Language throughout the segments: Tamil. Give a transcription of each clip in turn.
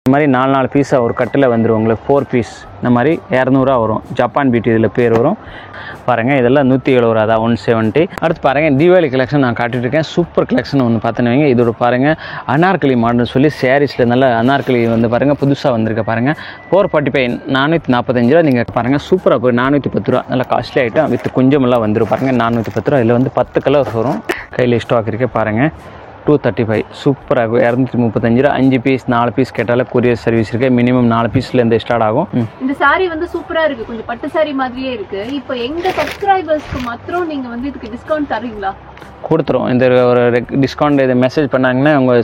இந்த மாதிரி 4 பீஸாக ஒரு கட்டில் வந்துடும் உங்களுக்கு 4 பீஸ். இந்த மாதிரி 200 வரும். ஜப்பான் பியூட்டி இதில் பேர் வரும். பாருங்கள் இதெல்லாம் 170 தான் 170. அடுத்து பாருங்கள் தீபாவளி கலெக்ஷன் நான் காட்டிட்டு இருக்கேன். சூப்பர் கலெக்ஷன் ஒன்று பார்த்துன்னு இதோட பாருங்கள் அனார்கலி மாடல்னு சொல்லி சாரீஸில் நல்ல அனார்கலி வந்து பாருங்கள் புதுசாக வந்திருக்க பாருங்கள் 445 445 ரூபா. நீங்கள் பாருங்கள் சூப்பராக போய் 410 ரூபா. நல்லா காஸ்ட்லி ஐட்டம் வித் குஞ்சமெல்லாம் வந்துடும் பாருங்கள் 410 ரூபா. இதில் வந்து 10 கலர்ஸ் வரும். கையில் ஸ்டாக் இருக்கே பாருங்கள் 235 சூப்பராக 235 ரூபா. 5 பீஸ் 4 பீஸ் கேட்டாலும் கொரியர் சர்வீஸ் இருக்கு. மினிமம் 4 பீஸ்லேருந்து ஸ்டார்ட் ஆகும். இந்த சாரி வந்து சூப்பராக இருக்குது. கொஞ்சம் பட்டு சாரி மாதிரியே இருக்குது. இப்போ எங்கள் சப்ஸ்கிரைபர்ஸ்க்கு மாத்திரம் நீங்கள் வந்து இதுக்கு டிஸ்கவுண்ட் தருவீங்களா? கொடுத்துரும். இந்த ஒரு டிஸ்கவுண்ட் இது மெசேஜ் பண்ணாங்கன்னா உங்கள்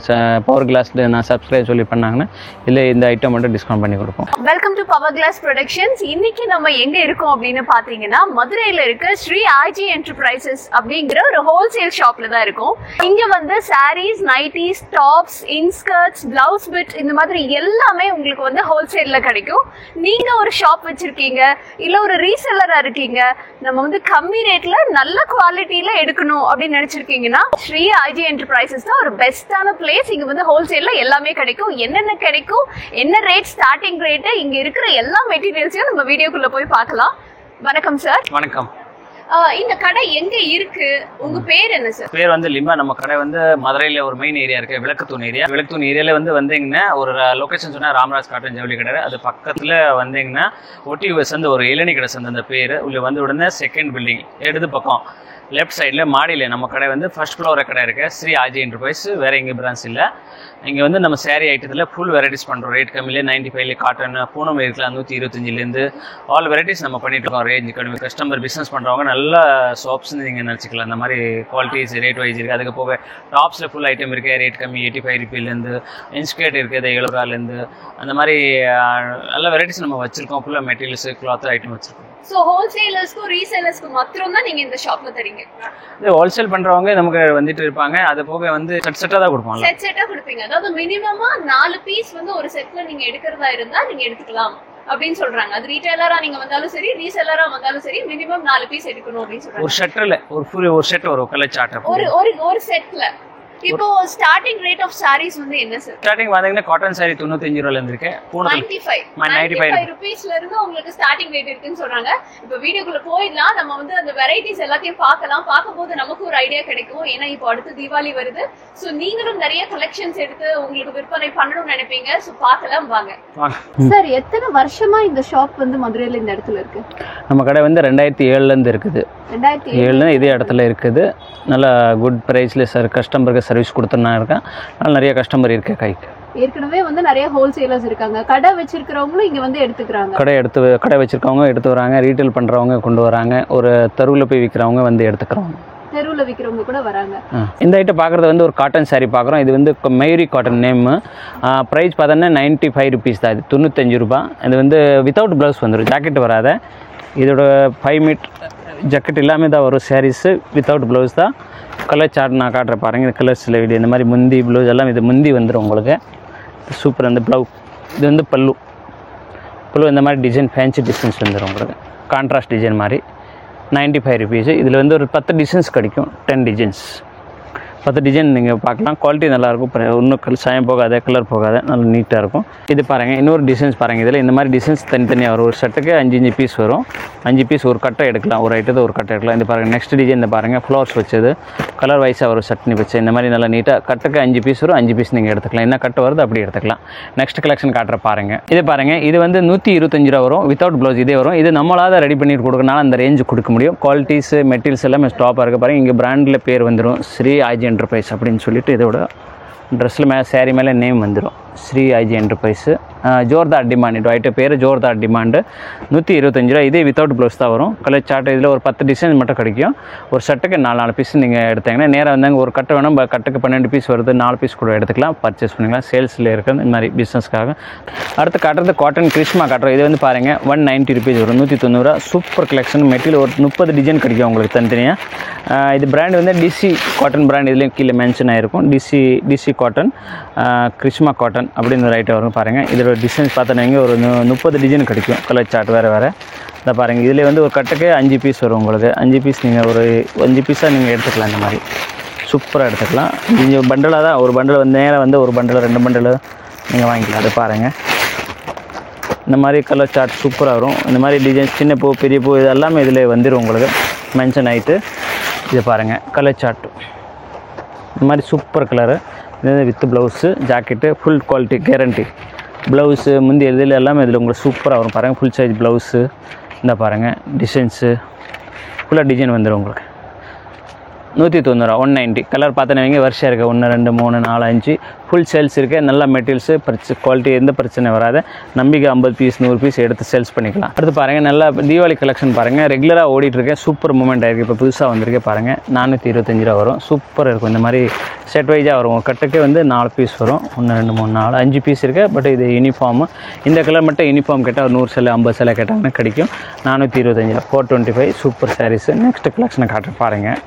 பவர் கிளாஸில் நான் சப்ஸ்கிரைப் சொல்லி பண்ணாங்கன்னா இல்லை இந்த ஐட்டம் மட்டும் டிஸ்கவுண்ட் பண்ணி கொடுப்போம். Welcome to power class productions. இன்னைக்கு நம்ம எங்க இருக்கோம் அப்படின்னு பாத்தீங்கன்னா மதுரையில இருக்க ஸ்ரீ ஐஜி என்டர்பிரைசஸ் அப்படிங்கிற ஒரு ஹோல்சேல் ஷாப்ல தான் இருக்கும். இங்க வந்து sarees, nighties, tops, inskirts, blouse bit இந்த மாதிரி எல்லாமே உங்களுக்கு வந்து ஹோல்சேல்ல கிடைக்கும். நீங்க ஒரு ஷாப் வச்சிருக்கீங்க இல்ல ஒரு ரீசெல்லரா இருக்கீங்க, நம்ம வந்து கம்மி ரேட்ல நல்ல குவாலிட்டியில எடுக்கணும் அப்படின்னு நினைச்சிருக்கீங்கன்னா ஸ்ரீ ஐஜி என்டர்பிரைசஸ் தான் ஒரு பெஸ்டான பிளேஸ். இங்க வந்து ஹோல்சேல்ல எல்லாமே கிடைக்கும். என்னென்ன கிடைக்கும், என்ன ரேட், ஸ்டார்டிங் ரேட், இங்க இருக்கிற எல்லா மெட்டீரியல்ஸையும் நம்ம வீடியோக்குள்ள போய் பார்க்கலாம். வணக்கம் சார். வணக்கம். இந்த கடை எங்க இருக்கு? உங்க பேர் என்ன சார்? பேர் வந்து லிம்பா. நம்ம கடை வந்து மதுரையில ஒரு மெயின் ஏரியா இருக்கு, விளக்குத்தூண் ஏரியா. விளக்குத்தூண் ஏரியால வந்து வந்தீங்கன்னா ஒரு லொகேஷன் சொன்னா ராமராஜ் காட்டன் ஜவுளி கடை. அது பக்கத்துல வந்தீங்கன்னா ஒட்டி வந்து ஒரு இளநீ கடை சந்தை. அந்த பேரு உள்ள வந்து உடனே செகண்ட் பில்டிங் இடது பக்கம் லெஃப்ட் சைடில் மாடியில் நம்ம கடை வந்து ஃபர்ஸ்ட் ஃப்ளோரில் கடை இருக்குது. ஸ்ரீ ஆஜி என்டர்பிரைஸ். வேறு எங்கே பிரான்ச் இல்லை. இங்கே வந்து நம்ம சாரீ ஐட்டத்தில் ஃபுல் வெரைட்டிஸ் பண்ணுறோம். ரேட் கம்மியிலே 95 காட்டன், பூனம் இருக்கலாம் 125 ஆல் வெரைட்டிஸ் நம்ம பண்ணிட்டு இருக்கோம். ரேஞ்ச் கம்மி. கஸ்டமர் பிஸ்னஸ் பண்ணுறவங்க நல்ல ஷாப்ஸ்ன்னு நீங்கள் நினச்சிக்கலாம். அந்த மாதிரி குவாலிட்டிஸ் ரேட் வைஸ் இருக்குது. அதுக்கு போக டாப்ஸில் ஃபுல் ஐட்டம் இருக்குது. ரேட் கம்மி 85 ரூபீலேருந்து. இன்ஸ்கர்ட் இருக்குது 70 ரூபாலேருந்து. அந்த மாதிரி நல்ல வெரைட்டிஸ் நம்ம வச்சுருக்கோம். ஃபுல்லாக மெட்டீரியல்ஸ், கிளாத் ஐட்டம் வச்சுருக்கோம். ஸோ ஹோல்சேலர்ஸ்க்கும் ரீசேலர்ஸ்க்கும் மாத்திரம் தான் நீங்கள் இந்த ஷாப்பில் தரீங்க? ஹோல்சேல் பண்றவங்க நமக்கு வந்துட்டு இருப்பாங்க. அது போக வந்து செட்டா தான் கொடுப்பாங்க. செட்டா கொடுப்பீங்க. அதாவது மினிமமா 4 பீஸ் வந்து ஒரு செட்ல நீங்க எடுக்கிறதா இருந்தா நீங்க எடுத்துக்கலாம் அப்படின்னு சொல்றாங்க. அது ரீட்டைலரா நீங்க வந்தாலும் சரி, ரீசெல்லரா வந்தாலும் சரி, மினிமம் 4 பீஸ் எடுக்கணும் அப்படின்னு சொல்றாங்க. ஒரு ஷட்டர்ல ஒரு செட் வரும். கலர் சார்ட் ஒரு செட்ல. இப்போ ஸ்டார்டிங் ரேட் ஆஃப் சாரீஸ் வந்து என்ன சார்? ஸ்டார்டிங் பாத்தீங்கன்னா காட்டன் சாரி 95 ரூபாயில இருந்து இருக்கு. 95 ரூபீஸ்ல இருந்து உங்களுக்கு ஸ்டார்டிங் ரேட் இருக்குன்னு சொல்றாங்க. இப்போ வீடியோக்குள்ள போயிடலாம். நம்ம வந்து அந்த வெரைட்டிஸ் எல்லாத்தையும் பார்க்கலாம். பார்க்கும்போது நமக்கு ஒரு ஐடியா கிடைக்கும். ஏன்னா இப்போ அடுத்து தீபாவளி வருது. ஸோ நீங்களும் நிறைய கலெக்ஷன்ஸ் எடுத்து உங்களுக்கு விற்பனை பண்ணணும்னு நினைப்பீங்க. ஸோ பார்க்கலாம் வாங்க. சார் எத்தனை வருஷமா இந்த ஷாப் வந்து மதுரையில இந்த இடத்துல இருக்கு? நம்ம கடை வந்து 2007ல இருந்து இருக்குது. 2007 இதே இடத்துல இருக்குது. நல்ல குட் பிரைஸ்ல சார் கஸ்டமருக்கு சர்வீஸ் கொடுத்துனா இருக்கேன். நிறைய கஸ்டமர் இருக்கு கைக்கு. ஏற்கனவே வந்து நிறைய ஹோல்சேலர்ஸ் இருக்காங்க. கடை வச்சிருக்கிறவங்களும் இங்க வந்து எடுத்துக்கிறாங்க. கடை வச்சிருக்கவங்க எடுத்து வராங்க. ரீட்டைல் பண்றவங்க கொண்டு வராங்க. ஒரு தெருவில் போய் விற்கிறவங்க வந்து எடுத்துக்கிறவங்க. தெருவில் விற்கிறவங்க கூட வராங்க. இந்த ஐட்டம் பார்க்குறது வந்து ஒரு காட்டன் சாரீ பார்க்குறோம். இது வந்து மயூரி காட்டன் நேம். ப்ரைஸ் பார்த்தோன்னா 95 ரூபீஸ் தான். இது 95 ரூபாய். இது வந்து வித்தவுட் ப்ளவுஸ் வந்துடும். ஜாக்கெட் வராத. இதோட 5 மீட்டர் ஜாக்கெட் எல்லாமே தான் வரும். சாரீஸு வித்தவுட் ப்ளவுஸ் தான். கலர் சார்ட் நான் காட்டுறேன் பாருங்கள். இந்த கலர்ஸில் வீடியோ இந்த மாதிரி முந்தி ப்ளவுஸ் எல்லாம் இது முந்தி வந்துடும் உங்களுக்கு. சூப்பர். அந்த இது வந்து பல்லு இந்த மாதிரி டிசைன் ஃபேன்சி டிசைன்ஸ் வந்துடும் உங்களுக்கு. கான்ட்ராஸ்ட் டிசைன் மாதிரி 95 ரூபீஸு. இதில் வந்து ஒரு 10 டிசைன்ஸ் கிடைக்கும். 10 டிசைன்ஸ் 10 டிசைன் நீங்கள் பார்க்கலாம். குவாலிட்டி நல்லாயிருக்கும். இன்னும் சாயம் போகாத, கலர் போகாத, நல்லா நீட்டாக இருக்கும். இது பாருங்கள். இன்னொரு டிசைன்ஸ் பாருங்கள். இதில் இந்த மாதிரி டிசைன்ஸ் தனித்தனியாக வரும். ஒரு ஷர்ட்டுக்கு 5 பீஸ் வரும். 5 பீஸ் ஒரு கட்டை எடுக்கலாம். ஒரு ஐட்டத்தை ஒரு கட்டை எடுக்கலாம். இந்த பாருங்கள். நெக்ஸ்ட் டிசைன் இந்த பாருங்கள். ஃப்ளவர்ஸ் வச்சது கலர் வைஸாக வரும். சட்னி வச்சு இந்த மாதிரி நல்லா நீட்டாக கட்டுக்கு 5 பீஸ் வரும். 5 பீஸ் நீங்கள் எடுத்துக்கலாம். என்ன கட்டு வருது அப்படி எடுத்துக்கலாம். நெக்ஸ்ட் கலெக்ஷன் காட்டுற பாருங்கள். இது பாருங்கள். இது வந்து 125 ரூபா வரும். வித்தவுட் ப்ளவுஸ் இதே வரும். இது நம்மளாக ரெடி பண்ணிட்டு கொடுக்கறனால அந்த ரேஞ்சு கொடுக்க முடியும். குவாலிட்டிஸ் மெட்டீரியல்ஸ் எல்லாமே ஸ்டாப்பாக இருக்குது பாருங்கள். இங்கே பிராண்டில் பேர் வந்துடும். ஸ்ரீ ஐஜி என்டர்பிரைஸ் அப்படின்னு சொல்லிட்டு இதோட ட்ரெஸ்ஸில் மேலே சாரீ மேலே நேம் வந்துடும். Sri IG enterprise. ஜோர்தார் டிமாண்ட். இது ஐட்டம் பேர் ஜோர்தார் டிமாண்டு. 125 ரூபா. இதே வித்தவுட் ப்ளவுஸ் தான் வரும். கலர் சார்ட் இதில் ஒரு 10 டிசைன் மட்டும் கிடைக்கும். ஒரு ஷர்ட்டுக்கு 4 பீஸ் நீங்கள் எடுத்தீங்கன்னா நேராக வந்தாங்க. ஒரு கட்டை வேணும், கட்டுக்கு 12 பீஸ் வருது. 4 பீஸ் கூட எடுத்துக்கலாம். பர்ச்சேஸ் பண்ணிக்கலாம். சேல்ஸில் இருக்கிறது இந்த மாதிரி பிஸ்னஸ்க்காக. அடுத்து காட்டுறது காட்டன் கிருஷ்மா காட்டுறோம். இது வந்து பாருங்கள் 190 ரூபீஸ் வரும். 190 ரூபா. Super collection. மெட்டீரியல் ஒரு 30 டிசைன் கிடைக்கும் உங்களுக்கு தனித்தனியாக. இது பிராண்ட் வந்து டிசி காட்டன் பிராண்ட். இதுலேயும் கீழே மென்ஷன் ஆகிருக்கும். டிசி காட்டன், கிருஷ்மா காட்டன் அப்படின்னு ஒரு ஐட்டம் வரும் பாருங்கள். இதில் டிசைன்ஸ் பார்த்தோன்னா ஒரு 30 டிசைன் கிடைக்கும். கலர் சார்ட் வேறு. இதை பாருங்கள். இதில் வந்து ஒரு கட்டுக்கு 5 பீஸ் வரும் உங்களுக்கு. 5 பீஸ் நீங்கள் ஒரு 5 பீஸாக நீங்கள் எடுத்துக்கலாம். இந்த மாதிரி சூப்பராக எடுத்துக்கலாம். கொஞ்சம் பண்டலாக தான். ஒரு பண்டில் வந்து நேராக வந்து ஒரு பண்டில் 2 பண்டில் நீங்கள் வாங்கிக்கலாம். அது பாருங்கள், இந்த மாதிரி கலர் சார்ட் சூப்பராக வரும். இந்த மாதிரி டிசைன்ஸ் சின்ன பூ பெரிய பூ இது எல்லாமே இதில் வந்துடும் உங்களுக்கு மென்ஷன் ஆகிட்டு. இது பாருங்கள் கலர் சார்ட், இந்த மாதிரி சூப்பர் கலரு. இது with blouse jacket full quality guarantee. Blouse முந்தி இதில் எல்லாமே இதில் உங்களுக்கு சூப்பராக வரும் பாருங்கள். ஃபுல் சைஸ் ப்ளவுஸு இந்த பாருங்கள் டிசைன்ஸு ஃபுல்லாக டிசைன் வந்துடும் உங்களுக்கு. 190 190 கலர் பார்த்தீங்கன்னா வருஷம் இருக்குது 1 2 3 4 5 ஃபுல் சேல்ஸ் இருக்குது. நல்ல மெட்டீரியல்ஸு குவாலிட்டி எந்த பிரச்சனை வராது. நம்பிக்கை 50 பீஸ் 100 பீஸ் எடுத்து சேல்ஸ் பண்ணிக்கலாம். அடுத்து பாருங்கள் நல்லா தீபாவளி கலெக்ஷன் பாருங்கள். ரெகுலராக ஓடிட்டுருக்கேன். சூப்பர் மூமெண்ட் ஆகிருக்கு. இப்போ புதுசாக வந்திருக்கு பாருங்கள். 425 ரூபா வரும். சூப்பர் இருக்கும். இந்த மாதிரி செட் வைஸாக வரும். கட்டுக்கே வந்து 4 பீஸ் வரும். 1 2 3 4 5 பீஸ் இருக்குது. பட் இது யூனிஃபார்மு. இந்த கலர் மட்டும் யூனிஃபார்ம் கேட்டால் ஒரு 100 சேலை 50 சேலை கேட்டாங்கன்னா கிடைக்கும். 425 425 சூப்பர் சாரீஸு. நெக்ஸ்ட் கலெக்ஷனை காட்டுற பாருங்கள்.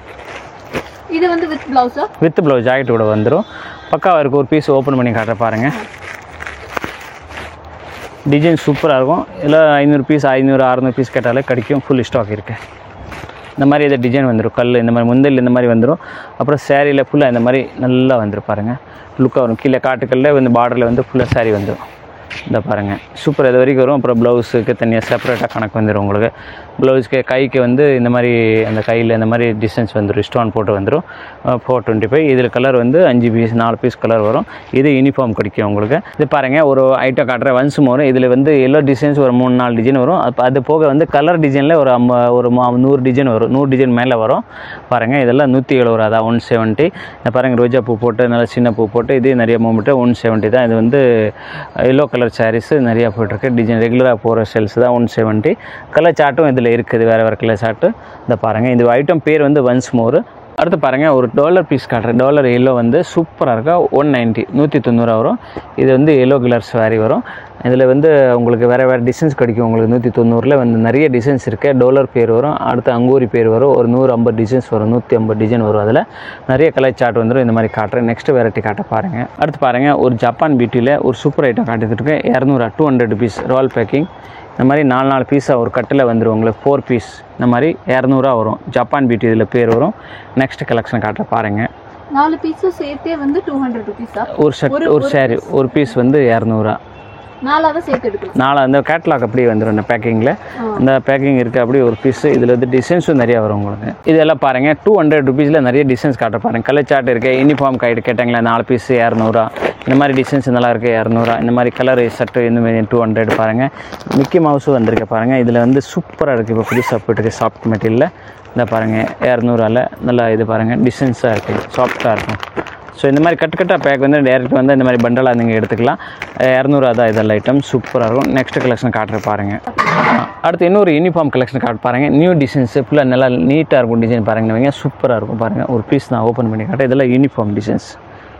இது வந்து வித் ப்ளவுஸா? வித் ப்ளவுஸ் ஜாக்கெட் கூட வந்துடும். பக்காவாக இருக்குது. ஒரு பீஸ் ஓப்பன் பண்ணி காட்டுற பாருங்கள். டிசைன் சூப்பராக இருக்கும். இல்லை 500 பீஸ் 500 600 பீஸ் கேட்டாலே கிடைக்கும். ஃபுல் ஸ்டாக் இருக்குது. இந்த மாதிரி இதை டிசைன் வந்துடும். கல் இந்த மாதிரி முந்தல் இந்த மாதிரி வந்துடும். அப்புறம் சேரீயில் ஃபுல்லாக இந்த மாதிரி நல்லா வந்துடும் பாருங்கள். லுக்காக வரும். கீழே காட்டுக்கல்ல வந்து பார்டரில் வந்து ஃபுல்லாக சேரீ வந்துடும். இந்த பாருங்கள் சூப்பர். இது வரைக்கும் வரும். அப்புறம் ப்ளவுஸுக்கு தனியாக செப்பரேட்டாக கணக்கு வந்துடும் உங்களுக்கு. ப்ளவுஸ்க்கு கைக்கு வந்து இந்த மாதிரி அந்த கையில் இந்த மாதிரி டிசைன்ஸ் வந்துடும். ஸ்டோன் போட்டு வந்துடும். 425. இதில் கலர் வந்து 5 பீஸ் 4 பீஸ் கலர் வரும். இது யூனிஃபார்ம் கிடைக்கும் உங்களுக்கு. இது பாருங்கள் ஒரு ஐட்டம் காட்டுறேன். ஒன்ஸ் மோர் இதில் வந்து எல்லோ டிசைன்ஸ் ஒரு 3 4 டிசைன் வரும். அது போக வந்து கலர் டிசைனில் ஒரு 100 டிசைன் வரும். 100 டிசைன் மேலே வரும் பாருங்கள். இதெல்லாம் 170 ரூபா தான். 170. பாருங்கள் ரோஜா பூ போட்டு நல்லா சின்ன பூ போட்டு இது நிறைய மூமெண்ட்டு 170 தான். இது வந்து எல்லோ கலர் சாரீஸு நிறையா போய்ட்டுருக்கு. டிசைன் ரெகுலராக போகிற சேல்ஸ் தான் 170. கலர் சார்ட்டும் இதில் இருக்குது. வேறு கலர் சார்ட்டு இந்த பாருங்கள். இந்த ஐட்டம் பேர் வந்து ஒன்ஸ் மோர். அடுத்து பாருங்கள் ஒரு டாலர் பீஸ் காட்டுறேன். டாலர் எல்லோ வந்து சூப்பராக இருக்கா. 190 190 வரும். இது வந்து எல்லோ கலர் சாரி வரும். இதில் வந்து உங்களுக்கு வேறு டிசைன்ஸ் கிடைக்கும் உங்களுக்கு. 190 வந்து நிறைய டிசைன்ஸ் இருக்குது. டாலர் பேர் வரும். அடுத்து அங்கூரி பேர் வரும். ஒரு 150 டிசைன்ஸ் வரும். 150 டிசைன் வரும். அதில் நிறைய கலர் சார்ட் வந்துடும். இந்த மாதிரி காட்டுறேன். நெக்ஸ்ட் வெரைட்டி காட்ட பாருங்கள். அடுத்து பாருங்கள் ஒரு ஜப்பான் பியூட்டியில் ஒரு சூப்பர் ஐட்டம் காட்டிட்டு இருக்கேன். 200 200 பீஸ் ரால் பேக்கிங். இந்த மாதிரி 4 பீஸாக ஒரு கட்டில் வந்துடும் உங்களுக்கு. 4 பீஸ் இந்த மாதிரி 200 வரும். ஜப்பான் பியூட்டி இதில் பேர் வரும். நெக்ஸ்ட் கலெக்ஷன் காட்டுற பாருங்கள். 4 பீஸும் சேர்த்தே வந்து 200 ருபீஸா? ஒரு ஷர்ட் ஒரு சாரி ஒரு பீஸ் வந்து 200. 4 சேர்த்து எடுக்கலாம். 4 அந்த கேட்லாக் அப்படியே வந்துடும். இந்த பேக்கிங்கில் அந்த பேக்கிங் இருக்குது. அப்படியே ஒரு பீஸு. இதில் வந்து டிசைன்ஸும் நிறையா வரும் உங்களுக்கு. இதெல்லாம் பாருங்கள் 200 ருபீஸில் நிறைய டிசைன்ஸ் காட்ட பாருங்கள். கலர் சார்ட் இருக்குது. யூனிஃபார்ம் கைடு கேட்டாங்களே 4 பீஸ் 200. இந்த மாதிரி டிசைன்ஸ் நல்லா இருக்குது 200. இந்த மாதிரி கலர் ஷர்ட்டு இந்த மாதிரி 200 பாருங்கள். மிக்கி மவுஸும் வந்திருக்கு பாருங்கள். இதில் வந்து சூப்பராக இருக்குது. இப்போ புதுசாக போய்ட்டுருக்கு சாஃப்ட் மெட்டீரியலில். இந்த பாருங்கள் 200 நல்லா இது பாருங்கள் டிசைன்ஸாக இருக்குது. சாஃப்டாக இருக்கும். ஸோ இந்த மாதிரி கட்டாக பேக் வந்து டேரெக்ட் வந்து இந்த மாதிரி பண்டலாக நீங்கள் எடுத்துக்கலாம். 200 தான் இதெல்லாம் ஐட்டம். சூப்பராக இருக்கும். நெக்ஸ்ட் கலெக்ஷன் காட்டுற பாருங்கள். அடுத்து இன்னொரு யூனிஃபார்ம் கலெக்ஷன் காட்டு பாருங்கள். நியூ டிசைன்ஸு ஃபுல்லாக நல்லா நீட்டாக இருக்கும். டிசைன் பாருங்கள். சூப்பராக இருக்கும் பாருங்கள். ஒரு பீஸ் நான் ஓப்பன் பண்ணி காட்டேன். இதெல்லாம் யூனிஃபார்ம் டிசைன்ஸ்.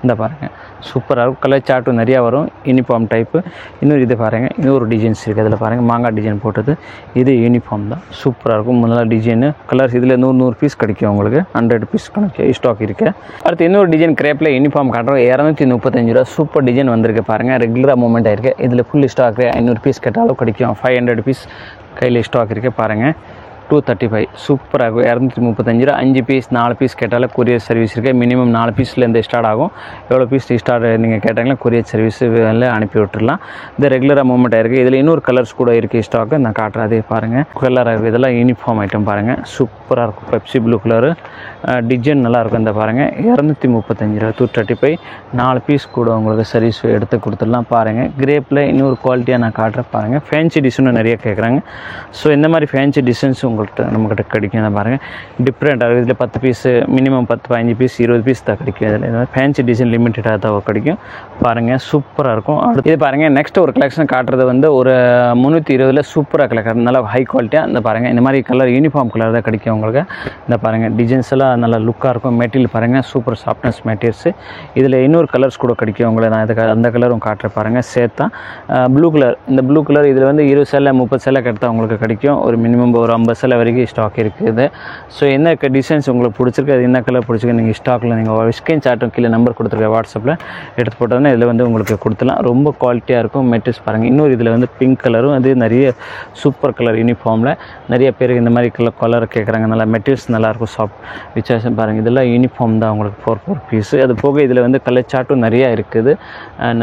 இந்த பாருங்கள் சூப்பராக இருக்கும். கலர் சார்ட்டும் நிறையா வரும். Uniform type. இன்னொரு இது பாருங்கள். இன்னொரு டிசைன்ஸ் இருக்குது. அதில் பாருங்கள் மாங்காய் டிசைன் போட்டது. இது யூனிஃபார்ம் தான். சூப்பராக இருக்கும். நல்லா டிசைனு கலர்ஸ் இதில் 100 பீஸ் கிடைக்கும் உங்களுக்கு. 100 பீஸ் கணக்கு ஸ்டாக் இருக்குது. அடுத்து இன்னொரு டிசைன் கிரேப்பில் யூனிஃபார்ம் காட்டுறோம். 235 ரூபா. சூப்பர் டிசைன் வந்திருக்கு பாருங்கள். ரெகுலராக மூமெண்ட் ஆகிருக்கு. இதில் ஃபுல் ஸ்டாக்கு 500 பீஸ் கேட்டாலும் கிடைக்கும். 500 பீஸ் கையில் ஸ்டாக் இருக்குது பாருங்கள். 235 சூப்பராக இருக்கும். 235 ரூபா. 5 பீஸ் 4 பீஸ் கேட்டாலும் கொரியர் சர்வீஸ் இருக்குது. மினிமம் 4 பீஸ்லேருந்து ஸ்டார்ட் ஆகும். எவ்வளோ பீஸ் ஸ்டார்ட் நீங்கள் கேட்டாங்கன்னா கொரியர் சர்வீஸ் அனுப்பி விட்டுடலாம். இது ரெகுலராக மூவ்மெண்ட் ஆகிருக்கு. இதில் இன்னொரு கலர்ஸ் கூட இருக்குது ஸ்டாக்கு. நான் காட்டுறேன். அதே பாருங்கள் கலராக இருக்குது. இதெல்லாம் யூனிஃபார்ம் ஐட்டம் பாருங்கள். சூப்பராக இருக்கும். பெப்சி ப்ளூ கலரு டிசைன் நல்லாயிருக்கும். இந்த பாருங்கள் 235 ரூபா. 235 4 பீஸ் கூட உங்களுக்கு சர்வீஸ் எடுத்து கொடுத்துடலாம் பாருங்கள். கிரேப்பில் இன்னொரு குவாலிட்டியாக நான் காட்டுறேன் பாருங்கள். ஃபேன்சி டிசைனும் நிறைய கேட்குறாங்க. ஸோ இந்த மாதிரி ஃபேன்சி டிசைன்ஸ் உங்கள்கிட்ட நம்மக்கிட்ட கிடைக்கும். அதை பாருங்கள் டிஃப்ரெண்ட்டாக இருக்குது. இதில் 10 பீஸு மினிமம் 10 15 பீஸ் 20 பீஸ் தான் கிடைக்கும். இதில் ஃபேன்சி டிசைன் லிமிட்டடாக தான் கிடைக்கும் பாருங்கள். சூப்பராக இருக்கும். அடுத்து இது பாருங்கள். நெக்ஸ்ட் ஒரு கலெக்ஷன் காட்டுறது வந்து ஒரு 320 சூப்பராக கலெக்ஷன் நல்லா ஹை குவாலிட்டியாக. இந்த பாருங்கள் இந்த மாதிரி கலர் யூனிஃபார்ம் கலர் தான் கிடைக்கும் உங்களுக்கு. இந்த பாருங்கள் டிசைன்ஸ் எல்லாம் நல்லா லுக்காக இருக்கும். மெட்டீரியல் பாருங்கள் சூப்பர் சாஃப்ட்னஸ் மெட்டீரியல்ஸு. இதில் இன்னொரு கலர்ஸ் கூட கிடைக்கும் உங்களை. நான் இதுக்கு அந்த கலரும் காட்டுறேன் பாருங்கள். சேர்த்தான் ப்ளூ கலர். இந்த ப்ளூ கலர் இதில் வந்து 20 சேலை 30 சேலை கெடுத்தால் உங்களுக்கு கிடைக்கும். ஒரு மினிமம் ஒரு 50 சில வரைக்கும் ஸ்டாக் இருக்குது. ஸோ என்ன டிசைன்ஸ் உங்களுக்கு பிடிச்சிருக்கு, அது என்ன கலர் பிடிச்சிருக்கு, நீங்கள் ஸ்டாக்கில் நீங்கள் ஸ்கிரீன் சாட்டும் கீழே நம்பர் கொடுத்துருக்க வாட்ஸ்அப்பில் எடுத்து போட்டோன்னா இதில் வந்து உங்களுக்கு கொடுத்துலாம். ரொம்ப குவாலிட்டியாக இருக்கும். மெட்டீரியல்ஸ் பாருங்கள். இன்னொரு இதில் வந்து பிங்க் கலரும் அது நிறைய சூப்பர் கலர் யூனிஃபார்மில் நிறைய பேருக்கு இந்த மாதிரி கலர் கேட்குறாங்க. நல்லா மெட்டீரியல்ஸ் நல்லாயிருக்கும். சாஃப்ட் வித்தியாசம் பாருங்கள். இதெல்லாம் யூனிஃபார்ம் தான் உங்களுக்கு 4 பீஸு. அது போக இதில் வந்து கலர் சார்ட்டும் நிறையா இருக்குது.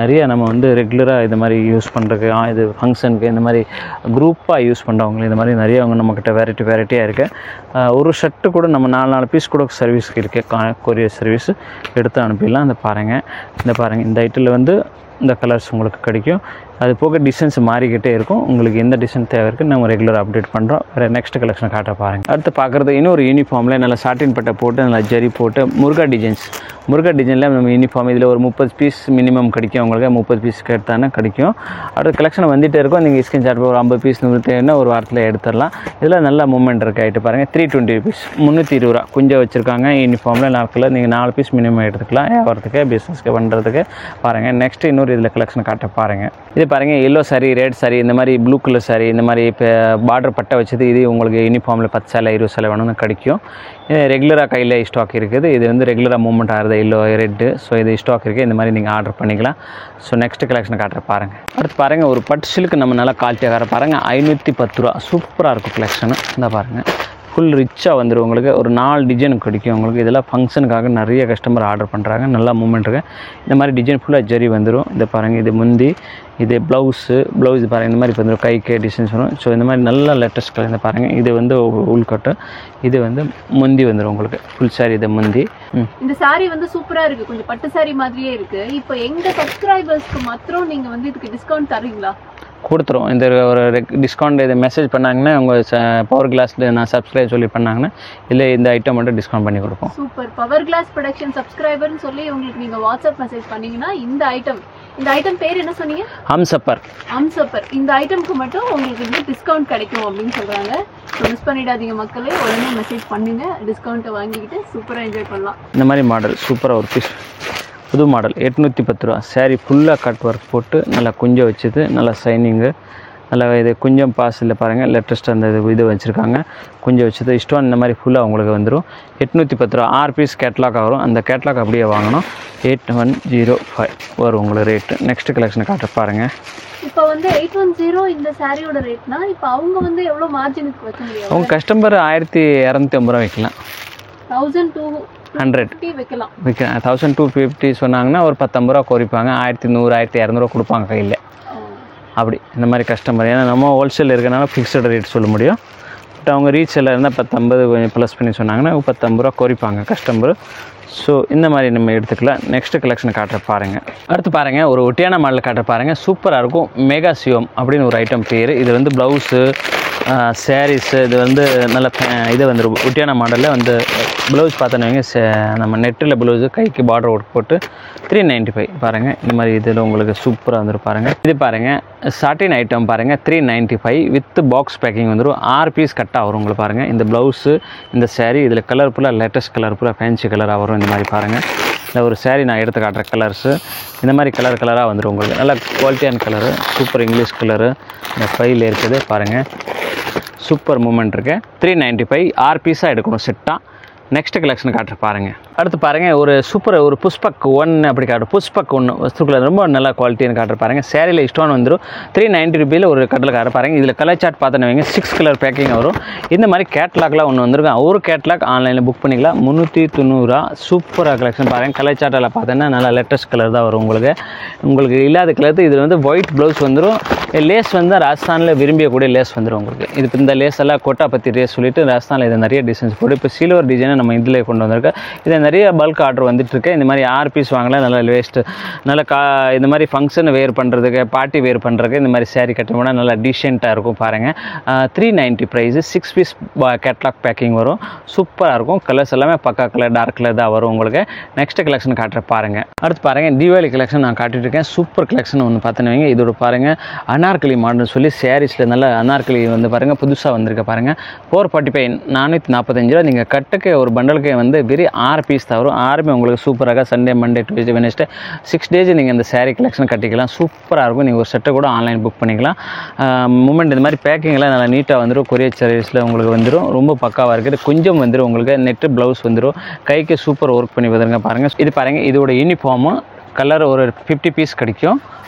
நிறைய நம்ம வந்து ரெகுலராக இது மாதிரி யூஸ் பண்ணுறதுக்கு இது ஃபங்க்ஷனுக்கு இந்த மாதிரி குரூப்பாக யூஸ் பண்ணுறவங்க இந்த மாதிரி நிறைய அவங்க நம்மக்கிட்ட வெரைட்டியாக இருக்குது. ஒரு ஷர்ட்டு கூட நம்ம 4 பீஸ் கூட சர்வீஸ்க்கு இருக்குது. கொரியர் சர்வீஸ் எடுத்து அனுப்பிடலாம். இந்த பாருங்கள் இந்த ஐட்டில் வந்து இந்த கலர்ஸ் உங்களுக்கு கிடைக்கும். அது போக டிசைன்ஸ் மாறிக்கிட்டே இருக்கும். உங்களுக்கு எந்த டிசைன் தேவை இருக்குன்னு நம்ம ரெகுலராக அப்டேட் பண்ணுறோம். வேறு நெக்ஸ்ட் கலெக்ஷன் காட்ட பாருங்கள். அடுத்து பார்க்குறது இன்னொரு யூனிஃபார்மில் நல்லா சாட்டின் பட்டை போட்டு நல்லா ஜரி போட்டு முருகா டிசைனில் நம்ம யூனிஃபார்ம் இதில் ஒரு 30 பீஸ் மினிமம் கிடைக்கும். உங்களுக்கு 30 பீஸ் எடுத்தானே கிடைக்கும். அடுத்த கலெக்ஷன் வந்துகிட்டே இருக்கும். நீங்கள் ஸ்கிரீன் ஷாட் ஒரு 50 பீஸ் 100 ஒரு வாரத்தில் எடுத்துடலாம். இதில் நல்ல மூமெண்ட் இருக்குது. ஆகிட்டு பாருங்கள். 320 rupees 320 ரூபா கொஞ்சம் வச்சுருக்காங்க. யூனிஃபார்மில் 4 கலர் நீங்கள் 4 பீஸ் மினிமம் எடுத்துக்கலாம். வியாபாரத்துக்கு பிஸ்னஸ்க்கு பண்ணுறதுக்கு பாருங்கள். நெக்ஸ்ட் இன்னொரு இதில் கலெக்ஷன் காட்ட பாருங்கள். இது பாருங்கள். எல்லோ சாரி, ரெட் சாரி, இந்த மாதிரி ப்ளூ கலர் சாரி, இந்த மாதிரி இப்போ பார்டர் பட்டை வச்சது. இது உங்களுக்கு யூனிஃபார்மில் 10 சேலை 20 சேலை வேணும்னு கிடைக்கும். ரெகுலராக கையில் ஸ்டாக் இருக்குது. இது வந்து ரெகுலராக மூவ்மெண்ட் ஆகுது. Yellow red. ஸோ இது ஸ்டாக் இருக்குது. இந்த மாதிரி நீங்கள் ஆர்டர் பண்ணிக்கலாம். ஸோ நெக்ஸ்ட் கலெக்ஷன் காட்டுற பாருங்கள். அடுத்து பாருங்கள். ஒரு பட்டு சில்க்கு நம்ம நல்லா குவாலிட்டியாக கார பாருங்கள். 510 ரூபா சூப்பராக இருக்கும் கலெக்ஷனு. இந்த பாருங்கள். ஃபுல் ரிச்சாக வந்துடும். உங்களுக்கு ஒரு 4 டிசைன் கிடைக்கும். உங்களுக்கு இதெல்லாம் ஃபங்க்ஷனுக்காக நிறைய கஸ்டமர் ஆர்டர் பண்ணுறாங்க. நல்லா மூமெண்ட் இருக்குது. இந்த மாதிரி டிசைன் ஃபுல்லாக ஜரி வந்துடும். இதை பாருங்கள். இது முந்தி, இது ப்ளவுஸ் பாருங்கள். இந்த மாதிரி வந்துடும். கைக்கு டிசைன்ஸ் வரும். ஸோ இந்த மாதிரி நல்ல லேட்டஸ்ட் கலர். இந்த பாருங்கள். இது வந்து உள்கட்டு, இது வந்து முந்தி வந்துடும் உங்களுக்கு. ஃபுல் சாரி இது முந்தி. இந்த சாரி வந்து சூப்பராக இருக்குது. கொஞ்சம் பட்டு சாரி மாதிரியே இருக்குது. இப்போ எங்கள் சப்ஸ்கிரைபர்ஸ்க்கு மாத்திரம் நீங்கள் வந்து இதுக்கு டிஸ்கவுண்ட் தருவீங்களா? கொடுத்துரும். இந்த ஒரு டிஸ்கவுண்ட் இதை மெசேஜ் பண்ணாங்கன்னா உங்கள் பவர் கிளாஸில் நான் சப்ஸ்கிரைப் சொல்லி பண்ணாங்கன்னா இல்லை இந்த ஐட்டம் மட்டும் டிஸ்கவுண்ட் பண்ணி கொடுப்போம். சூப்பர். பவர் கிளாஸ் ப்ரொடக்ஷன் சப்ஸ்கிரைபர்னு சொல்லி உங்களுக்கு நீங்கள் வாட்ஸ்அப் மெசேஜ் பண்ணிங்கன்னா இந்த ஐட்டம் பேர் என்ன சொன்னீங்க? ஹம்சப்பர். இந்த ஐட்டம்க்கு மட்டும் உங்களுக்கு வந்து டிஸ்கவுண்ட் கிடைக்கும் அப்படின்னு சொல்கிறாங்க. ஸோ மிஸ் பண்ணிடாதீங்க மக்களே. உடனே மெசேஜ் பண்ணுங்க. டிஸ்கவுண்ட்டை வாங்கிக்கிட்டு சூப்பராக என்ஜாய் பண்ணலாம். இந்த மாதிரி மாடல் சூப்பராக ஒரு பீஸ் புது மாடல் 810 ரூபா. சாரீ ஃபுல்லாக கட் ஒர்க் போட்டு நல்லா குஞ்சம் வச்சுது. நல்லா சைனிங்கு நல்லா இது குஞ்சம் பாஸில் பாருங்கள். லேட்டஸ்ட்டாக அந்த இது வச்சுருக்காங்க. குஞ்சம் வச்சது இஷ்டம். இந்த மாதிரி ஃபுல்லாக உங்களுக்கு வந்துடும். 810 ரூபா. 6 பீஸ் கேட்லாக் வரும். அந்த கேட்லாக் அப்படியே வாங்கணும். 8105 வரும் உங்களுக்கு ரேட்டு. நெக்ஸ்ட் கலெக்ஷன் காட்ட பாருங்கள். இப்போ வந்து 810 இந்த சாரியோட ரேட்னா இப்போ அவங்க வந்து எவ்வளோ மார்ஜினுக்கு வைக்க முடியும்? அவங்க கஸ்டமர் 1250 ரூபா வைக்கலாம். 1250 வைக்கலாம். 1250 சொன்னாங்கன்னா ஒரு 10 ரூபா குறைப்பாங்க. 1100 1200 கொடுப்பாங்க கையில். அப்படி இந்த மாதிரி கஸ்டமர். ஏன்னா நம்ம ஹோல்சேல் இருக்கனால ஃபிக்ஸட் ரேட் சொல்ல முடியும். பட் அவங்க ரீசேலில் இருந்தால் 1050 கொஞ்சம் ப்ளஸ் பண்ணி சொன்னாங்கன்னா 10 ரூபா குறைப்பாங்க கஸ்டமரு. ஸோ இந்த மாதிரி நம்ம எடுத்துக்கலாம். நெக்ஸ்ட் கலெக்ஷன் காட்டுற பாருங்கள். அடுத்து பாருங்கள். ஒரு ஒட்டியான மாடல் காட்டுற பாருங்கள். சூப்பராக இருக்கும். மெகா சிவம் அப்படின்னு ஒரு ஐட்டம் பேர். இது வந்து ப்ளவுஸு சாரீஸு இது வந்து நல்ல இது வந்துடும். ஒட்டியான மாடலில் வந்து ப்ளவுஸ் பார்த்தோன்னு வைங்க. நம்ம நெட்டில் ப்ளவுஸு கைக்கு பார்டர் ஒர்க் போட்டு 395 பாருங்கள். இந்த மாதிரி இதில் உங்களுக்கு சூப்பராக வந்துடும் பாருங்கள். இது பாருங்கள். சாட்டின் ஐட்டம் பாருங்கள். 395 வித் பாக்ஸ் பேக்கிங் வந்துடும். 6 பீஸ் கட்டாக வரும் உங்களுக்கு பாருங்கள். இந்த ப்ளவுஸு இந்த சாரீ இதில் கலர்ஃபுல்லாக லேட்டஸ்ட் கலர்ஃபுல்லாக ஃபேன்சி கலராக வரும். இந்த மாதிரி பாருங்கள். இந்த ஒரு சாரீ நான் எடுத்து காட்டுற கலர்ஸு இந்த மாதிரி கலராக வந்துடும் உங்களுக்கு. நல்லா குவாலிட்டியான கலரு. சூப்பர் இங்கிலீஷ் கலரு இந்த ஃபைல் இருக்குது பாருங்கள். சூப்பர் மூமெண்ட் இருக்குது. 395 6 பீஸாக எடுக்கணும் செட்டாக. நெக்ஸ்ட் கலெக்ஷன் காட்டுற பாருங்கள். அடுத்து பாருங்கள். ஒரு சூப்பர் ஒரு புஷ்பக் 1 அப்படி காட்டும். புஷ்பக் 1 வஸ்துக்களை ரொம்ப நல்லா குவாலிட்டின்னு காட்டுற பாருங்கள். சேரீயில் ஸ்டோன் வந்துடும். 390 ரூபாயில் ஒரு கட்டில் காட்டுற பாருங்கள். இதில் கலர் சார்ட் பார்த்தோன்னு வைங்க. 6 கலர் பேக்கிங் வரும். இந்த மாதிரி கேட்லாக்லாம் ஒன்று வந்துருக்கும். ஒரு கேட்லாக் ஆன்லைனில் புக் பண்ணிக்கலாம். 390 ரூபா. சூப்பராக கலெக்ஷன் பாருங்கள். கலர் சார்ட்டில் பார்த்தோன்னா நல்லா லேட்டஸ்ட் கலர் தான் வரும் உங்களுக்கு இல்லாத கலர். இதில் வந்து ஒயிட் ப்ளவுஸ் வந்துடும். லேஸ் வந்து ராஜஸ்தானில் விரும்பியக்கூடிய லேஸ் வந்துடும் உங்களுக்கு. இது இந்த லேஸ் எல்லாம் கோட்டாபத்தி லேஸ் சொல்லிட்டு ராஜஸ்தானில் இதை நிறைய டிசைன்ஸ் போட்டு இப்போ சில்வர் டிசைனை நம்ம இதில் கொண்டு வந்திருக்கேன். இதை நிறைய பல்க் ஆர்டர் வந்துட்டுருக்கு. இந்த மாதிரி 6 பீஸ் வாங்கலாம். நல்லா வேஸ்ட்டு நல்லா இந்த மாதிரி ஃபங்க்ஷன் வேர் பண்ணுறதுக்கு பார்ட்டி வேர் பண்ணுறதுக்கு இந்த மாதிரி சாரீ கட்டணும்னா நல்லா டீசெண்டாக இருக்கும் பாருங்கள். 390 ப்ரைஸு. 6 பீஸ் கேட்லாக் பேக்கிங் வரும். சூப்பராக இருக்கும். கலர்ஸ் எல்லாமே பக்கா கலர் டார்க் கலர் தான் வரும் உங்களுக்கு. நெக்ஸ்ட் கலெக்ஷன் காட்டுற பாருங்கள். அடுத்து பாருங்கள். தீபாவளி கலெக்ஷன் நான் காட்டிட்டு இருக்கேன். சூப்பர் கலெக்ஷன் ஒன்று பார்த்துன்னு வைங்க. இதோட பாருங்கள். அனார்கலி மாடல்னு சொல்லி சாரீஸில் நல்ல அனார்கலி வந்து பாருங்கள் புதுசாக வந்திருக்க பாருங்கள். 445 445 ரூபா. நீங்கள் கட்டுக்கு ஒரு ஒரு பண்டலுக்கு வந்து வெறும் 6 பீஸ் தான் வரும். 6மே உங்களுக்கு சூப்பராக Sunday Monday Tuesday Wednesday 6 days நீங்கள் இந்த saree கலெக்ஷன் கட்டிக்கலாம். சூப்பராக இருக்கும். நீங்கள் ஒரு செட்டை கூட ஆன்லைன் புக் பண்ணிக்கலாம். மூமெண்ட் இந்த மாதிரி பேக்கிங்லாம் நல்லா நீட்டாக வந்துடும். கொரியர் சர்வீஸில் உங்களுக்கு வந்துடும். ரொம்ப பக்காவாக இருக்குது. கொஞ்சம் வந்துடும் உங்களுக்கு நெட்டு ப்ளவுஸ் வந்துடும். கைக்கு சூப்பர் ஒர்க் பண்ணி வந்துருங்க. பாருங்கள், இது பாருங்கள், இதோட யூனிஃபார்மு கலர் ஒரு 50 பீஸ் கிடைக்கும்.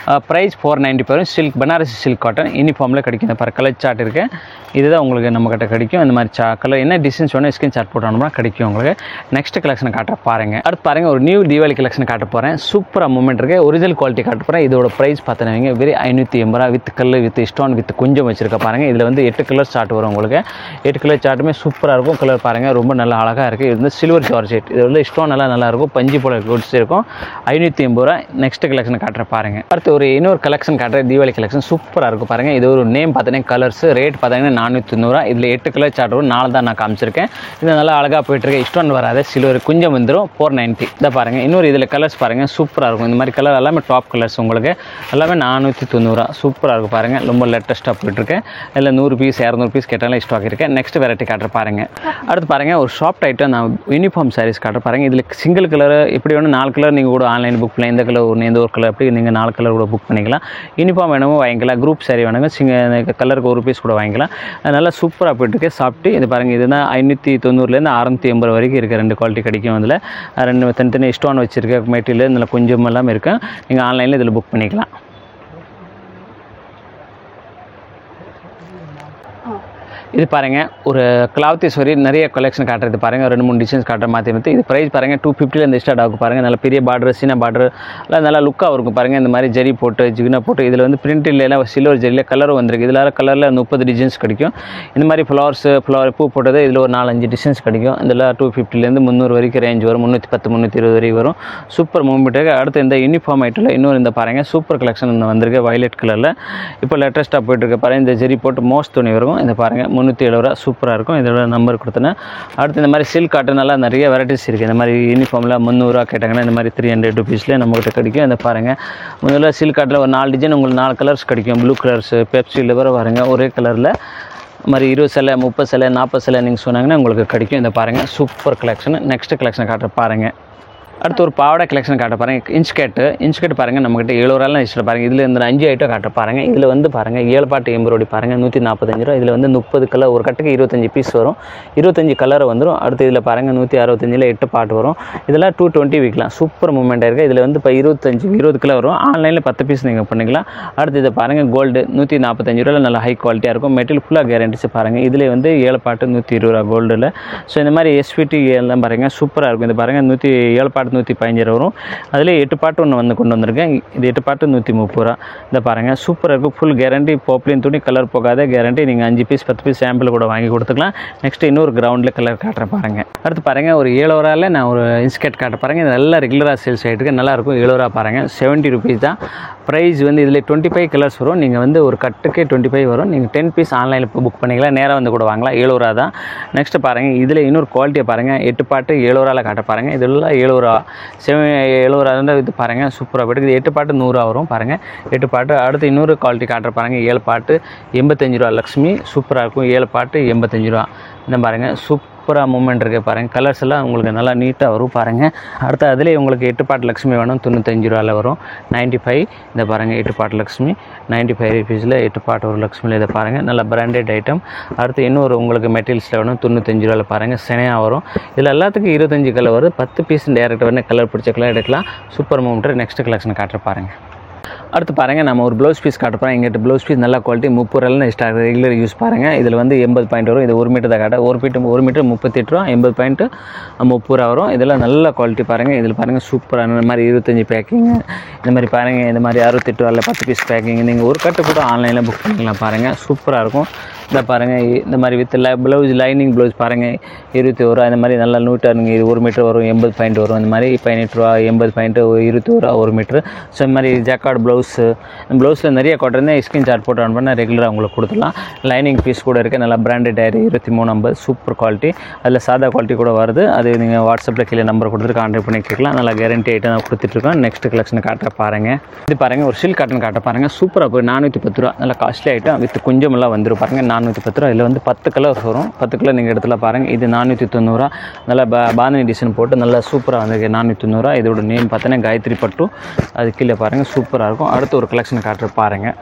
ப்ரைஸ் 490 வரும். சில்க் பனாரசி சில்க் காட்டன் யூனிஃபார்மில் கிடைக்கும். இந்த கலர் சார்ட் இருக்குது. இதுதான் உங்களுக்கு நம்மக்கிட்ட கிடைக்கும். இந்த மாதிரி கலர் என்ன டிசைன்ஸ் வேணும் ஸ்கிரீன் சார்ட் போட்டோம்னா கிடைக்கும் உங்களுக்கு. நெக்ஸ்ட் கலெக்ஷன் காட்ட பாருங்கள். அடுத்து பாருங்கள், ஒரு நியூ தீபாவளி கலெக்ஷன் காட்ட போகிறேன். சூப்பராக மூமெண்ட் இருக்குது. ஒரிஜினல் குவாலிட்டி காட்ட போகிறேன். இதோட ப்ரைஸ் பார்த்தீங்கன்னா வெறும் 580 வித் கல் வித் ஸ்டோன் வித் கொஞ்சம் வச்சுருக்க பாருங்கள். இதில் வந்து 8 கலர் சார்ட் வரும் உங்களுக்கு. 8 கலர் சார்ட்டுமே சூப்பராக இருக்கும். கலர் பாருங்கள், ரொம்ப நல்லா அழகாக இருக்குது. இது வந்து சில்வர் ஜார்ஜெட். இது வந்து ஸ்டோன் எல்லாம் நல்லாயிருக்கும். பஞ்சு போல குட்ஸ் இருக்கும். 580. நெக்ஸ்ட் கலெக்ஷன் காட்டுற பாருங்கள். அடுத்து இன்னொரு கலெக்ஷன் காட்டுற தீபாவளி கலெக்ஷன் சூப்பராக இருக்கும் பாருங்கள். இது ஒரு நேம் பார்த்தீங்கன்னா கலர்ஸ் ரேட் பார்த்தீங்கன்னா 490. இதில் 8 கலர் சார்ட் வரும். 4 தான் நான் காமிச்சிருக்கேன். இது நல்லா அழகாக போயிட்டுருக்கு. ஸ்டோன் வராது. சில்வர் கொஞ்சம் வந்துடும். 490. இதை பாருங்கள். இன்னொரு இதில் கலர்ஸ் பாருங்கள் சூப்பராக இருக்கும். இந்த மாதிரி கலர் எல்லாமே டாப் கலர்ஸ் உங்களுக்கு எல்லாமே 490. சூப்பராக இருக்கும் பாருங்கள். ரொம்ப லேட்டஸ்ட்டாக போயிட்டுருக்கு. இதில் 100 பீஸ் 200 பீஸ் கேட்டாலும் ஸ்டாக் இருக்கேன். நெக்ஸ்ட் வெரைட்டி காட்டுற பாருங்கள். அடுத்து பாருங்கள், ஒரு ஷாப் ஐட்டம் நான் யூனிஃபார்ம் சாரீஸ் காட்டுற பாருங்கள். இதில் சிங்கிள் கலர் எப்படி வேணும் 4 கலர் நீங்கள் கூட ஆன்லைன் புக் பண்ணலாம். இந்த கலர் ஒன்று எந்த ஒரு கலர் அப்படி நீங்கள் 4 கலர் கூட புக் பண்ணிக்கலாம். யூனிஃபார்ம் வேணுமோ வாங்கிக்கலாம். குரூப் சாரி வேணுங்க கலருக்கு 1 பீஸ் கூட வாங்கிக்கலாம். நல்லா சூப்பராக போயிட்டுருக்கு. சாப்பிட்டு இது பாருங்கள். இதுனா 590 680 வரைக்கும் இருக்குது. 2 குவாலிட்டி கிடைக்கும். அதில் 2 தனித்தனி ஸ்டோன் வச்சுருக்க மெட்டீரியல் இதில் கொஞ்சம் எல்லாம் இருக்கும். நீங்கள் ஆன்லைனில் இதில் புக் பண்ணிக்கலாம். இது பாருங்கள், ஒரு கிளாத்தீஸ்வரி நிறைய கலெக்ஷன் காட்டுறது பாருங்கள். 2-3 டிசைன்ஸ் காட்டுற மாற்றி இது ப்ரைஸ் பாருங்கள் 250 ஸ்டார்ட் ஆகும் பாருங்கள். நல்ல பெரிய பார்டர் சின்ன பார்டர் எல்லாம் நல்லா லுக்காக இருக்கும் பாருங்கள். இந்த மாதிரி ஜரி போட்டு ஜிகினா போட்டு இதில் வந்து பிரிண்டில் சில்வர் ஜரியில் கலரும் வந்திருக்கு. இதில் கலரில் 30 டிசைன்ஸ் கிடைக்கும். இந்த மாதிரி ஃப்ளவர் பூ போட்டது இதில் ஒரு 4-5 டிசைன்ஸ் கிடைக்கும். இதில் 250 300 வரைக்கும் ரேஞ்ச் வரும். 310 320 வரைக்கும் வரும். Super movement. அடுத்து இந்த யூனிஃபார்ம் ஐட்டில் இன்னொரு இந்த பாருங்கள் சூப்பர் கலெக்ஷன் வந்திருக்கு. வயலட் கலரில் இப்போ லேட்டஸ்ட்டாக போயிட்டுருக்கு பாருங்கள். இந்த ஜரி போட்டு மோஸ்ட் துணி வரும். இந்த பாருங்கள் 370 சூப்பராக இருக்கும். இதோட நம்பர் கொடுத்தேன். அடுத்து இந்த மாதிரி சில்க் காட்டனெல்லாம் நிறைய வெரைட்டிஸ் இருக்குது. இந்த மாதிரி யூனிஃபார்மில் 300 கேட்டாங்கன்னா இந்த மாதிரி 300 ருபீஸ்லேயே நம்மகிட்ட கிடைக்கும். இந்த பாருங்கள், முதல்ல சில்க் காட்டில் ஒரு 4 டிசைன் உங்களுக்கு 4 கலர்ஸ் கிடைக்கும். ப்ளூ கலர்ஸ் பெப்சியில் வர பாருங்கள். ஒரே கலரில் மாதிரி 20 சிலை 30 சிலை 40 சிலை நீங்கள் சொன்னாங்கன்னா உங்களுக்கு கிடைக்கும். இந்த பாருங்கள் சூப்பர் கலெக்ஷன். நெக்ஸ்ட் கலெக்ஷன் காட்டுற பாருங்கள். அடுத்து ஒரு பாவாடை கலெக்ஷன் காட்ட பாருங்கள். இன்ஸ்கர்ட் பாருங்கள். நம்மகிட்ட 7 ரூபாய்லாம் இஷ்டம் பாருங்கள். இதில் இந்த 5 ஐட்டம் காட்ட பாருங்கள். இதில் வந்து பாருங்கள் 7 பாட்டு எம்ப்ராய்டரி பாருங்கள் 145 ரூபா. இதில் வந்து 30 கலர் ஒரு கட்டுக்கு 25 பீஸ் வரும். 25 கலர் வந்துடும். அடுத்து இதில் பாருங்கள் 165 8 பாட்டு வரும். இதெல்லாம் 220 விற்கலாம். சூப்பர் மூவ்மெண்ட் இருக்குது. இதில் வந்து இப்போ 20 கலர் வரும். ஆன்லைனில் 10 பீஸ் நீங்கள் பண்ணிக்கலாம். அடுத்து இதை பாருங்கள் கோல்டு 145 ரூபாயில் நல்ல ஹை குவாலிட்டியாக இருக்கும். மெட்டீரியல் ஃபுல்லாக கேரண்டிஸ் பாருங்கள். இதில் வந்து 7 பாட்டு 120 ரூபா கோல்டில். ஸோ இந்த மாதிரி எஸ்பிடி எல்லாம் பாருங்கள் சூப்பராக இருக்கும். இது பாருங்கள் 7 பாட்டு 115 வரும். அதில் 8 பாட்டு ஒன்று கொண்டு வந்திருக்கேன். இது 8 பாட்டு 130 ரூபா. இதை பாருங்கள் சூப்பராக இருக்கும். Full guarantee. பாப்ளின் துணி கலர் போகாத கேரண்டி. நீங்கள் 5 பீஸ் 10 பீஸ் சாம்பிள் கூட வாங்கி கொடுத்துக்கலாம். நெக்ஸ்ட் இன்னொரு கிரவுண்டில் கலர் காட்டுற பாருங்கள். அடுத்து பாருங்கள், ஒரு 7 ரூபாயில் நான் ஒரு இன்ஸ்கர்ட் காட்ட பாருங்கள். இது நல்லா ரெகுலராக சேல்ஸ் ஆகிட்டு நல்லாயிருக்கும். 7 ரூபா பாருங்கள். 70 ருபீஸ் தான் ப்ரைஸ். வந்து இதில் 25 கலர்ஸ் வரும். நீங்கள் வந்து ஒரு கட்டுக்கு 25 வரும். நீங்கள் 10 பீஸ் ஆன்லைனில் புக் பண்ணிக்கலாம். நேராக வந்து கூட வாங்கலாம். 7 ரூபா தான். நெக்ஸ்ட் பாருங்கள், இதில் இன்னொரு குவாலிட்டியை பாருங்கள். 8 பாட்டு 7 ரூபாயில் காட்ட பாருங்கள். இதெல்லாம் 7 ரூபா 7 ரூபா இருந்தால் இது பாருங்கள் சூப்பராக போய்ட்டு. இது 8 பாட்டு 100 ரூபா வரும் பாருங்கள். 8 பாட்டு. அடுத்து இன்னொரு குவாலிட்டி காட்டுற பாருங்கள். 7 பாட்டு 85 ரூபா லக்ஷ்மி சூப்பராக இருக்கும். 7 பாட்டு 85 ரூபா. இந்த பாருங்கள் சூப்பராக மூமெண்ட் இருக்குது பாருங்கள். கலர்ஸ் எல்லாம் உங்களுக்கு நல்லா நீட்டாக வரும் பாருங்கள். அடுத்து அதிலே உங்களுக்கு 8 பாட்டு லக்ஷ்மி வேணும் 95 ரூபாயில் வரும். 95. இந்த பாருங்கள் 8 பாட்டு லக்ஷ்மி 95 ருபீஸில் 8 பாட்டு ஒரு லக்ஷ்மியில். இதை பாருங்கள் நல்ல பிராண்டட் ஐட்டம். அடுத்து இன்னொரு உங்களுக்கு மெட்டீரியல்ஸில் வேணும் 95 ரூபாயில் பாருங்கள். சினையாக வரும். இதில் எல்லாத்துக்கும் 25 கலர் வரும். 10 பீஸ் டேரெக்டாக வேணும். கலர் பிடிச்ச கலர் எடுக்கலாம். Super moment. நெக்ஸ்ட் கலெக்ஷன் காட்டுற பாருங்கள். அடுத்து பாருங்கள், நம்ம ஒரு ப்ளவுஸ் பீஸ் காட்ட போகிறோம். எங்கிட்ட ப்ளவுஸ் பீஸ் நல்ல குவாலிட்டி 30 ரூபாயில் ஸ்டார்ட் ரெகுலர் யூஸ் பாருங்கள். இதில் வந்து 80 பாயிண்ட் வரும். இது 1 மீட்டர் தான் காட்ட. 1 மீட்டர் 38 ரூபா. 80 பாயிண்ட் 30 ரூபா வரும். இதெல்லாம் நல்ல குவாலிட்டி பாருங்கள். இதில் பாருங்கள் சூப்பரான இந்த மாதிரி 25 பேக்கிங். இந்த மாதிரி பாருங்கள். இந்த மாதிரி 68 ரூபாயில் 10 பீஸ் பேக்கிங். நீங்கள் ஒரு கட்டு கூட ஆன்லைனில் புக் பண்ணிக்கலாம் பாருங்கள். சூப்பராக இருக்கும். இந்த பாருங்கள் இந்த மாதிரி வித் ப்ளவுஸ் லைனிங் ப்ளவுஸ் பாருங்கள் 21 ரூபா. இந்த மாதிரி நல்லா நீட்டாக நீங்கள் இது 1 மீட்டர் வரும். 80 பாயிண்ட் வரும். இந்த மாதிரி 18 ரூபா 80 பாயிண்ட் 21 ரூபா 1 மீட்டர். ஸோ இந்த மாதிரி ஜாக்கார்ட் ப்ளவுஸு ப்ளவுஸில் நிறைய கொட்டிருந்தேன். ஸ்கிரீன் சார்ட் போட்டு ஆன் பண்ணால் ரெகுலராக உங்களுக்கு கொடுத்துலாம். லைனிங் பீஸ் கூட இருக்குது. நல்லா பிராண்டட் டயரி 2350 சூப்பர் குவாலிட்டி. அதில் சாதா குவாலிட்டி கூட வருது. அது நீங்கள் வாட்ஸ்அப்பில் கீழே நம்பர் கொடுத்துட்டு கான்டாக்ட் பண்ணி கேட்கலாம். நல்லா கேரண்டி ஐட்டம் நான் கொடுத்துட்ருக்கோம். நெக்ஸ்ட் கலெக்ஷன் காட்ட பாருங்கள். இது பாருங்கள் ஒரு சில்க் காட்டன் காட்ட பாருங்கள். சூப்பராக போய் 410 ரூபா. நல்லா காஸ்ட்லி ஐட்டம் வித் கொஞ்சமெல்லாம் வந்துடும் பாருங்கள். 410 ரூபா. இதில் வந்து 10 கலர்ஸ் வரும். 10 கலர் நீங்கள் இடத்துல பாருங்கள். இது 490 நல்லா பாந்தினி டிசைன் போட்டு நல்லா சூப்பராக வந்திருக்கு. 490 ரூபா. இதோட நேம் பார்த்தீங்கன்னா காயத்ரி பட்டு. அது கீழே பாருங்கள், சூப்பராக இருக்கும். அடுத்து ஒரு கலெக்ஷன் காட்டுற பாருங்கள்.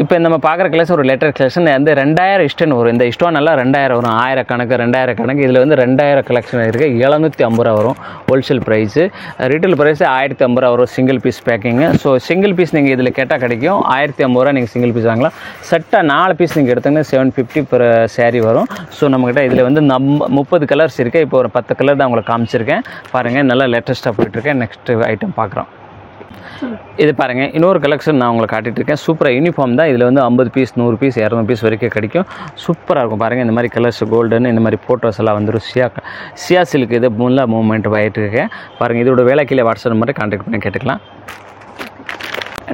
இப்போ நம்ம பார்க்குற கலெக்ஷன் ஒரு லேட்டர் கலெக்ஷன் வந்து 2000 இஷ்டன்னு வரும். இந்த இஷ்டம் நல்லா 2000 வரும். 1000 கணக்கு 2000 கணக்கு. இதில் வந்து 2000 கலெக்ஷன் இருக்குது. 750 ரூபா வரும் ஹோல்சேல் ப்ரைஸு. ரீட்டைல் ப்ரைஸ் 1050 ரூபா வரும் single piece packing. So single piece நீங்கள் இதில் கேட்டால் கிடைக்கும். 1050 ரூபா நீங்கள் சிங்கிள் பீஸ் வாங்கலாம். செட்டாக 4 பீஸ் நீங்கள் எடுத்தீங்கன்னா 750 per saree வரும். ஸோ நம்மக்கிட்ட இதில் வந்து 30 கலர்ஸ் இருக்குது. இப்போ ஒரு 10 கலர் தான் உங்களுக்கு காமிச்சிருக்கேன். பாருங்கள், நல்லா லேட்டஸ்ட்டாக போயிட்டுருக்கேன். நெக்ஸ்ட் ஐட்டம் பார்க்குறோம். இது பாருங்கள், இன்னொரு கலெக்ஷன் நான் உங்களுக்கு காட்டிகிட்டு இருக்கேன். சூப்பராக யூனிஃபார்ம் தான். இதில் வந்து 50 பீஸ் 100 பீஸ் 200 பீஸ் வரைக்கும் கிடைக்கும். சூப்பராக இருக்கும். பாருங்கள், இந்த மாதிரி கலர்ஸ் கோல்டன் இந்த மாதிரி ஃபோட்டோஸ் எல்லாம் வந்துடும். சியா சில்க் இது முன்னாள் மூவ்மெண்ட் ஆகிட்டு இருக்கேன். பாருங்கள், இதோட வேலை கீழே வாட்ஸ்அப் நம்பரை கான்டாக்ட் பண்ணி கேட்டுக்கலாம்.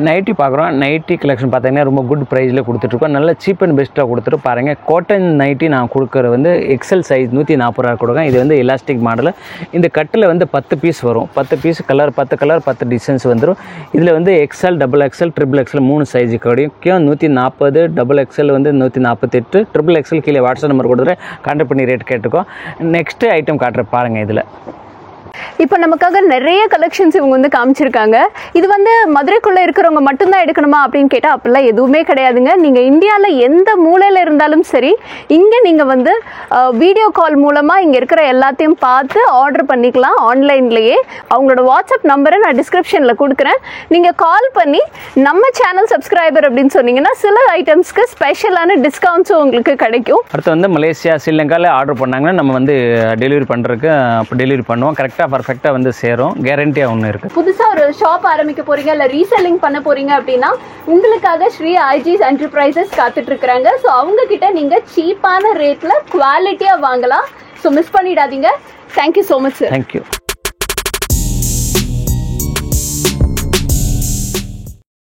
நைட்டி பார்க்குறோம். நைட்டி கலெக்ஷன் பார்த்தீங்கன்னா ரொம்ப குட் ப்ரைஸில் கொடுத்துட்ருக்கோம். நல்ல சீப் அண்ட் பெஸ்ட்டாக கொடுத்துட்டு பாருங்கள். காட்டன் நைட்டி நான் கொடுக்குறது வந்து எக்ஸல் சைஸ் 140 ரூபா கொடுக்கும். இது வந்து எலாஸ்டிக் மாடல். இந்த கட்டில் வந்து 10 பீஸ் வரும். 10 பீஸ் கலர் 10 டிசைன்ஸ் வந்துடும். இதில் வந்து XL, double XL, triple XL 3 size கிடைக்கும். 140, டபுள் எக்ஸல் வந்து 148, ட்ரிபிள் எக்ஸல் கீழே வாட்ஸ்அப் நம்பர் கொடுத்துட்டு கான்டாக்ட் பண்ணி ரேட் கேட்டுக்கோ. நெக்ஸ்ட்டு ஐட்டம் காட்டுறேன் பாருங்கள். இதில் இப்போ நமக்காக நிறைய கலெக்ஷன்ஸ் இவங்க வந்து காமிச்சிருக்காங்க. இது வந்து மதுரைக்குள்ளே இருக்கிறவங்க மட்டும்தான் எடுக்கணுமா அப்படின்னு கேட்டால் அப்படிலாம் எதுவுமே கிடையாதுங்க. நீங்கள் இந்தியாவில் எந்த மூலையில் இருந்தாலும் சரி, இங்கே நீங்கள் வந்து வீடியோ கால் மூலமாக இங்கே இருக்கிற எல்லாத்தையும் பார்த்து ஆர்டர் பண்ணிக்கலாம் ஆன்லைன்லேயே. அவங்களோட வாட்ஸ்அப் நம்பரை நான் டிஸ்கிரிப்ஷனில் கொடுக்குறேன். நீங்கள் கால் பண்ணி நம்ம சேனல் சப்ஸ்கிரைபர் அப்படின்னு சொன்னீங்கன்னா சில ஐட்டம்ஸ்க்கு ஸ்பெஷலான டிஸ்கவுண்ட்ஸும் உங்களுக்கு கிடைக்கும். அடுத்து வந்து மலேசியா, ஸ்ரீலங்காவில் ஆர்டர் பண்ணாங்கன்னா நம்ம வந்து டெலிவரி பண்ணுறதுக்கு டெலிவரி பண்ணுவோம். கரெக்டாக பர்ஃபெக்டாக வந்து சேரும். கேரண்டியாக ஒன்று இருக்குது. புதுசாக ஒரு ஷாப் ஆரம்பிக்க போகிறீங்க, இல்லை ரீசெல்லிங் பண்ண போகிறீங்க அப்படின்னா உங்களுக்காக ஸ்ரீ ஐஜிஸ் என்டர்பிரைசஸ் காத்துட்டு இருக்கிறாங்க. ஸோ அவங்க கிட்ட நீங்கள் சீப்பான ரேட்டில் குவாலிட்டியாக வாங்கலாம். ஸோ மிஸ் பண்ணிடாதீங்க. Thank you so much sir. Thank you.